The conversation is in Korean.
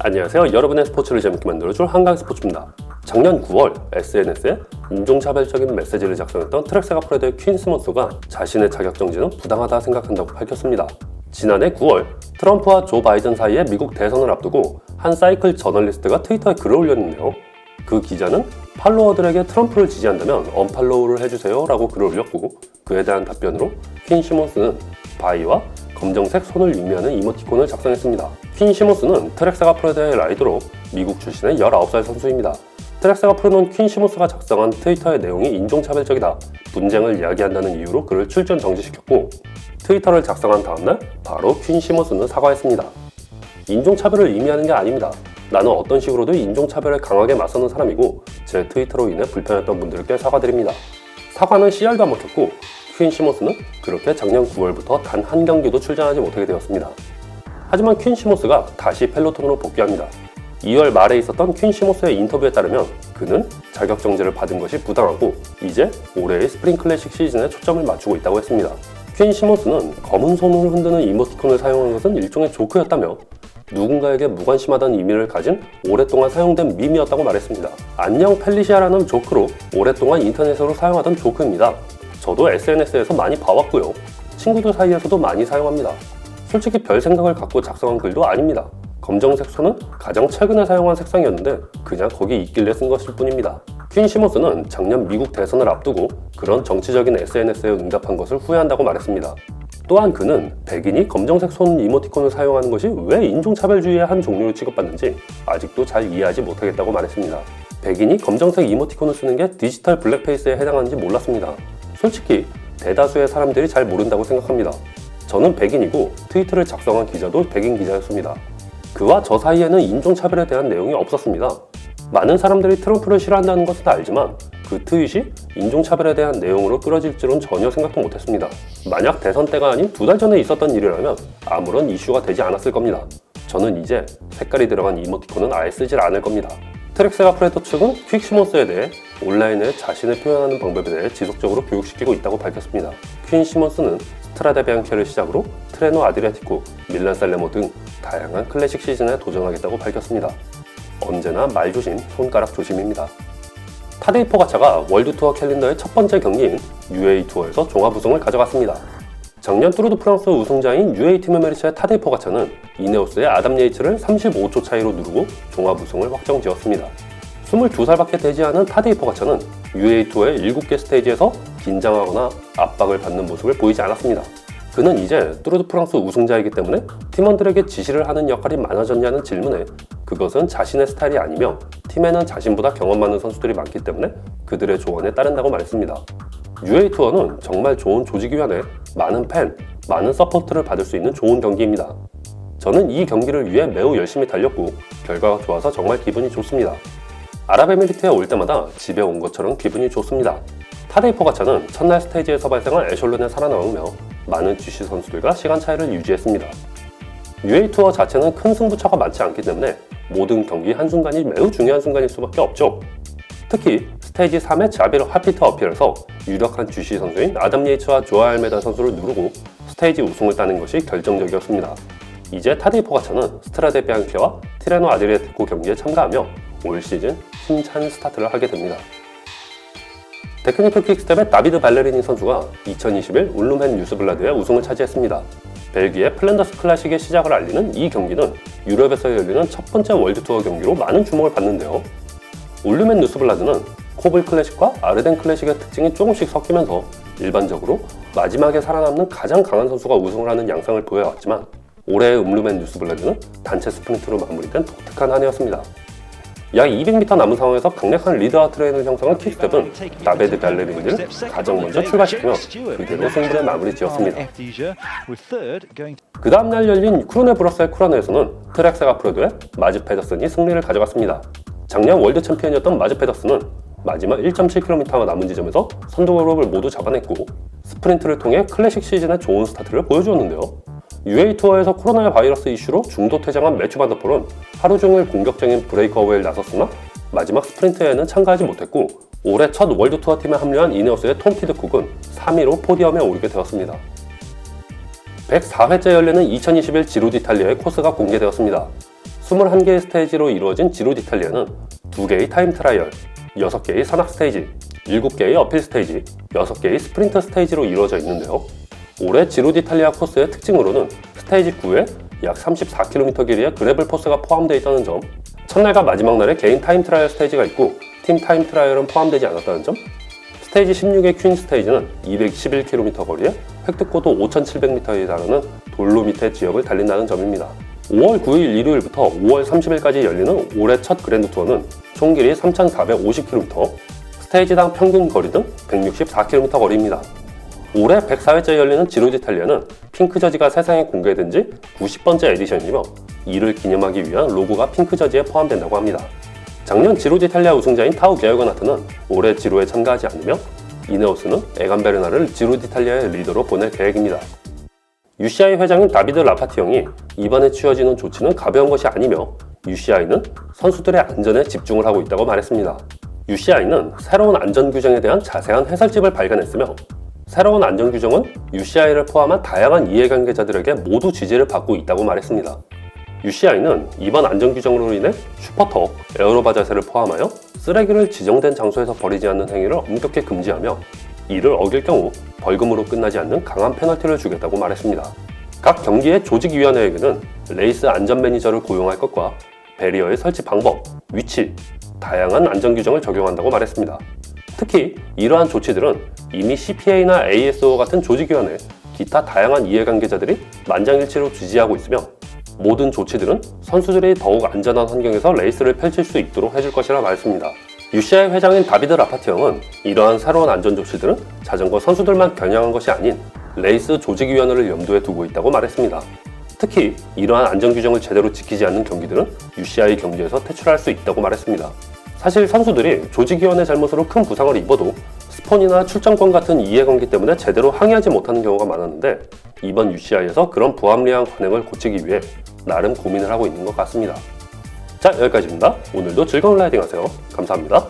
안녕하세요. 여러분의 스포츠를 재밌게 만들어줄 한강스포츠입니다. 작년 9월 SNS에 인종차별적인 메시지를 작성했던 트랙세가 프레드의 퀸 시몬스가 자신의 자격정지는 부당하다 생각한다고 밝혔습니다. 지난해 9월 트럼프와 조 바이든 사이의 미국 대선을 앞두고 한 사이클 저널리스트가 트위터에 글을 올렸는데요. 그 기자는 팔로워들에게 트럼프를 지지한다면 언팔로우를 해주세요 라고 글을 올렸고, 그에 대한 답변으로 퀸 시몬스는 바이와 검정색 손을 의미하는 이모티콘을 작성했습니다. 퀸 시몬스는 트랙세가 프레드의 라이더로 미국 출신의 19살 선수입니다. 트랙세가 프레드는 퀸 시몬스가 작성한 트위터의 내용이 인종차별적이다, 분쟁을 이야기한다는 이유로 그를 출전 정지시켰고, 트위터를 작성한 다음날 바로 퀸 시몬스는 사과했습니다. 인종차별을 의미하는 게 아닙니다. 나는 어떤 식으로도 인종차별에 강하게 맞서는 사람이고 제 트위터로 인해 불편했던 분들께 사과드립니다. 사과는 씨알도 안 먹혔고 퀸 시몬스는 그렇게 작년 9월부터 단 한 경기도 출전하지 못하게 되었습니다. 하지만 퀸 시몬스가 다시 펠로톤으로 복귀합니다. 2월 말에 있었던 퀸 시몬스의 인터뷰에 따르면 그는 자격정지를 받은 것이 부당하고 이제 올해의 스프링 클래식 시즌에 초점을 맞추고 있다고 했습니다. 퀸 시몬스는 검은 손을 흔드는 이모티콘을 사용한 것은 일종의 조크였다며 누군가에게 무관심하다는 의미를 가진 오랫동안 사용된 밈이었다고 말했습니다. 안녕 펠리시아라는 조크로 오랫동안 인터넷으로 사용하던 조크입니다. 저도 SNS에서 많이 봐왔고요. 친구들 사이에서도 많이 사용합니다. 솔직히 별 생각을 갖고 작성한 글도 아닙니다. 검정색 손은 가장 최근에 사용한 색상이었는데 그냥 거기 있길래 쓴 것일 뿐입니다. 퀸 시몬스는 작년 미국 대선을 앞두고 그런 정치적인 SNS에 응답한 것을 후회한다고 말했습니다. 또한 그는 백인이 검정색 손 이모티콘을 사용하는 것이 왜 인종차별주의의 한 종류로 취급받는지 아직도 잘 이해하지 못하겠다고 말했습니다. 백인이 검정색 이모티콘을 쓰는 게 디지털 블랙페이스에 해당하는지 몰랐습니다. 솔직히 대다수의 사람들이 잘 모른다고 생각합니다. 저는 백인이고 트위터를 작성한 기자도 백인 기자였습니다. 그와 저 사이에는 인종차별에 대한 내용이 없었습니다. 많은 사람들이 트럼프를 싫어한다는 것은 알지만 그 트윗이 인종차별에 대한 내용으로 끌어질 줄은 전혀 생각도 못했습니다. 만약 대선 때가 아닌 2달 전에 있었던 일이라면 아무런 이슈가 되지 않았을 겁니다. 저는 이제 색깔이 들어간 이모티콘은 아예 쓰질 않을 겁니다. 트랙세가 프레드 측은 퀵 시몬스에 대해 온라인에 자신을 표현하는 방법에 대해 지속적으로 교육시키고 있다고 밝혔습니다. 퀸 시몬스는 스트라데 비앙케를 시작으로 트레노 아드리아티코, 밀란 살레모 등 다양한 클래식 시즌에 도전하겠다고 밝혔습니다. 언제나 말 조심, 손가락 조심입니다. 타데이 포가차가 월드투어 캘린더의 첫 번째 경기인 UAE 투어에서 종합 우승을 가져갔습니다. 작년 뚜르드 프랑스 우승자인 UAE 팀의 메르시의 타데이 포가차는 이네오스의 아담 예이츠를 35초 차이로 누르고 종합 우승을 확정지었습니다. 22살밖에 되지 않은 타데이 포가차는 UAE 투어의 7개 스테이지에서 긴장하거나 압박을 받는 모습을 보이지 않았습니다. 그는 이제 뚜르드 프랑스 우승자이기 때문에 팀원들에게 지시를 하는 역할이 많아졌냐는 질문에 그것은 자신의 스타일이 아니며 팀에는 자신보다 경험 많은 선수들이 많기 때문에 그들의 조언에 따른다고 말했습니다. UAE 투어는 정말 좋은 조직위원회, 많은 팬, 많은 서포트를 받을 수 있는 좋은 경기입니다. 저는 이 경기를 위해 매우 열심히 달렸고 결과가 좋아서 정말 기분이 좋습니다. 아랍에미리트에 올 때마다 집에 온 것처럼 기분이 좋습니다. 타데이 포가차는 첫날 스테이지에서 발생한 에셜론에 살아남으며 많은 GC 선수들과 시간 차이를 유지했습니다. UAE 투어 자체는 큰 승부처가 많지 않기 때문에 모든 경기 한순간이 매우 중요한 순간일 수밖에 없죠. 특히 스테이지 3의 자비르 하피트 어필에서 유력한 GC 선수인 아담 예이츠와 조아 알메다 선수를 누르고 스테이지 우승을 따는 것이 결정적이었습니다. 이제 타데이 포가차는 스트라데 비앙케와 티레노 아드리아티코 경기에 참가하며 올 시즌 힘찬 스타트를 하게 됩니다. 테크니컬 퀵스텝의 다비드 발레리니 선수가 2021 울룸헨 뉴스블라드의 우승을 차지했습니다. 벨기에 플랜더스 클래식의 시작을 알리는 이 경기는 유럽에서 열리는 첫 번째 월드투어 경기로 많은 주목을 받는데요. 울룸헨 뉴스블라드는 코블 클래식과 아르덴 클래식의 특징이 조금씩 섞이면서 일반적으로 마지막에 살아남는 가장 강한 선수가 우승을 하는 양상을 보여왔지만 올해의 울룸헨 뉴스블라드는 단체 스프린트로 마무리된 독특한 한 해였습니다. 약 200m 남은 상황에서 강력한 리드와 트레인을 형성한 킥스텝은 다베드 발레리니를 가장 먼저 출발시키며 그대로 승부를 마무리 지었습니다. 그 다음날 열린 크루네 브러셀 쿠라노에서는 트랙세가 프레드의 마즈 페더슨이 승리를 가져갔습니다. 작년 월드 챔피언이었던 마즈 페더슨은 마지막 1.7km 남은 지점에서 선두 그룹을 모두 잡아냈고 스프린트를 통해 클래식 시즌에 좋은 스타트를 보여주었는데요. UAE 투어에서 코로나 바이러스 이슈로 중도 퇴장한 매튜 반더폴은 하루 종일 공격적인 브레이크어웨이를 나섰으나 마지막 스프린트에는 참가하지 못했고 올해 첫 월드투어 팀에 합류한 이네오스의 톰 피드쿡은 3위로 포디엄에 오르게 되었습니다. 104회째 열리는 2021 지로 디탈리아의 코스가 공개되었습니다. 21개의 스테이지로 이루어진 지로 디탈리아는 2개의 타임 트라이얼, 6개의 산악 스테이지, 7개의 어필 스테이지, 6개의 스프린트 스테이지로 이루어져 있는데요. 올해 지로 디탈리아 코스의 특징으로는 스테이지 9에 약 34km 길이의 그래블 코스가 포함되어 있다는 점, 첫날과 마지막 날에 개인 타임 트라이얼 스테이지가 있고 팀 타임 트라이얼은 포함되지 않았다는 점, 스테이지 16의 퀸 스테이지는 211km 거리에 획득고도 5,700m에 달하는 돌로미테 지역을 달린다는 점입니다. 5월 9일 일요일부터 5월 30일까지 열리는 올해 첫 그랜드 투어는 총 길이 3,450km, 스테이지당 평균 거리 등 164km 거리입니다. 올해 104회째 열리는 지로 디탈리아는 핑크 저지가 세상에 공개된 지 90번째 에디션이며 이를 기념하기 위한 로고가 핑크 저지에 포함된다고 합니다. 작년 지로 디탈리아 우승자인 타우 게어그나트는 올해 지로에 참가하지 않으며 이네오스는 에간 베르나를 지로 디탈리아의 리더로 보낼 계획입니다. UCI 회장인 다비드 라파티 형이 이번에 취해지는 조치는 가벼운 것이 아니며 UCI는 선수들의 안전에 집중을 하고 있다고 말했습니다. UCI는 새로운 안전 규정에 대한 자세한 해설집을 발간했으며 새로운 안전 규정은 UCI를 포함한 다양한 이해관계자들에게 모두 지지를 받고 있다고 말했습니다. UCI는 이번 안전 규정으로 인해 슈퍼터, 에어로바 자세를 포함하여 쓰레기를 지정된 장소에서 버리지 않는 행위를 엄격히 금지하며 이를 어길 경우 벌금으로 끝나지 않는 강한 페널티를 주겠다고 말했습니다. 각 경기의 조직위원회에게는 레이스 안전 매니저를 고용할 것과 배리어의 설치 방법, 위치, 다양한 안전 규정을 적용한다고 말했습니다. 특히 이러한 조치들은 이미 CPA나 ASO 같은 조직위원회, 기타 다양한 이해관계자들이 만장일치로 지지하고 있으며 모든 조치들은 선수들이 더욱 안전한 환경에서 레이스를 펼칠 수 있도록 해줄 것이라 말했습니다. UCI 회장인 다비드 라파티 형은 이러한 새로운 안전 조치들은 자전거 선수들만 겨냥한 것이 아닌 레이스 조직위원회를 염두에 두고 있다고 말했습니다. 특히 이러한 안전 규정을 제대로 지키지 않는 경기들은 UCI 경기에서 퇴출할 수 있다고 말했습니다. 사실 선수들이 조직위원회 잘못으로 큰 부상을 입어도 스폰이나 출전권 같은 이해관계 때문에 제대로 항의하지 못하는 경우가 많았는데 이번 UCI에서 그런 부합리한 관행을 고치기 위해 나름 고민을 하고 있는 것 같습니다. 자, 여기까지입니다. 오늘도 즐거운 라이딩 하세요. 감사합니다.